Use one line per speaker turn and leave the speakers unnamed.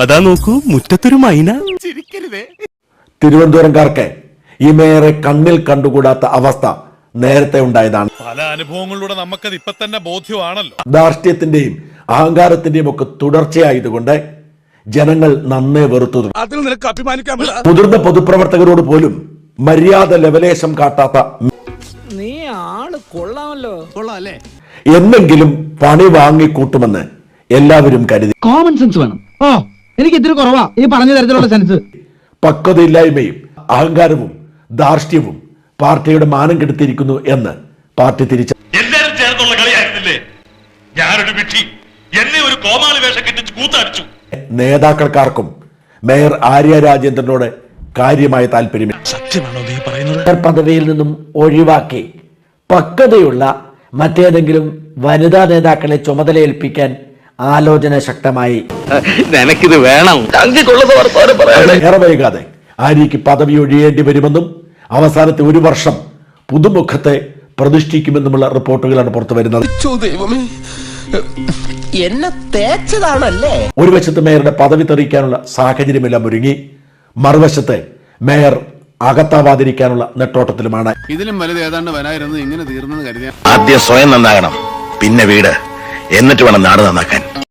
അതാ നോക്കൂ, മുറ്റത്തൊരു മൈന.
തിരുവനന്തപുരംകാർക്ക് ഈ മേയറെ കണ്ണിൽ കണ്ടുകൂടാത്ത അവസ്ഥ നേരത്തെ ഉണ്ടായതാണ്.
പല അനുഭവങ്ങളിലൂടെ നമുക്കത് ഇപ്പൊ തന്നെ ബോധ്യമാണല്ലോ.
ധാർഷ്ട്യത്തിന്റെയും അഹങ്കാരത്തിന്റെയും ഒക്കെ തുടർച്ചയായതുകൊണ്ട് ജനങ്ങൾ നന്നേ വെറുത്തു.
അതിൽ നിനക്ക് അഭിമാനിക്കാൻ
മുതിർന്ന പൊതുപ്രവർത്തകരോട് പോലും മര്യാദ ലെവലേശം കാട്ടാത്ത
നീ ആള് കൊള്ളാമല്ലോ. കൊള്ളാല്ലേ?
എന്നെങ്കിലും പണി വാങ്ങിക്കൂട്ടുമെന്ന് എല്ലാവരും കരുതി.
കോമൺ സെൻസ് വേണം. ഓ, എനിക്ക് ഇത്തിരി കുറവാ ഈ പറഞ്ഞ തരത്തിലുള്ള സെൻസ്.
പക്വതയില്ലായ്മയും അഹങ്കാരവും ധാർഷ്ട്യവും പാർട്ടിയുടെ മാനം കെടുത്തിയിരിക്കുന്നു എന്ന് പാർട്ടി തിരിച്ചു.
എല്ലാരും ചേർന്നുള്ള കളിയായിരുന്നില്ലേ? ഞാനൊരു വിട്ടി എന്നെ ഒരു കോമാളി വേഷം കെട്ടിച്ച് കൂത്തടിച്ചു.
നേതാക്കൾക്കാർക്കും മേയർ ആര്യ രാജേന്ദ്രനോട് കാര്യമായ താല്പര്യമില്ല.
സത്യമാണോ നീ പറയുന്നത്?
മേയർ പദവിയിൽ നിന്നും ഒഴിവാക്കി പക്വതയുള്ള മറ്റേതെങ്കിലും വനിതാ നേതാക്കളെ ചുമതലയേൽപ്പിക്കാൻ ആലോചന ശക്തമായി.
നിനക്കിത് വേണം.
ഏറെ വൈകാതെ ആര്യയ്ക്ക് പദവി ഒഴിയേണ്ടി വരുമെന്നും അവസാനത്തെ ഒരു വർഷം പുതുമുഖത്തെ പ്രതിഷ്ഠിക്കുമെന്നുമുള്ള റിപ്പോർട്ടുകളാണ് പുറത്തു വരുന്നത്.
എന്നെ തേച്ചതാണല്ലേ?
ഒരു വശത്ത് മേയറുടെ പദവി തെറിയിക്കാനുള്ള സാഹചര്യമെല്ലാം ഒരുങ്ങി, മറുവശത്ത് മേയർ അകത്താവാതിരിക്കാനുള്ള നെട്ടോട്ടത്തിലുമാണ്.
ഇതിലും വലുത് ഏതാണ്ട് വരായിരുന്നു. ഇങ്ങനെ തീർന്നെന്ന് കരുതിയ
ആദ്യം സ്വയം നന്നാകണം, പിന്നെ വീട്, എന്നിട്ട് വേണം നാട് നന്നാക്കാൻ.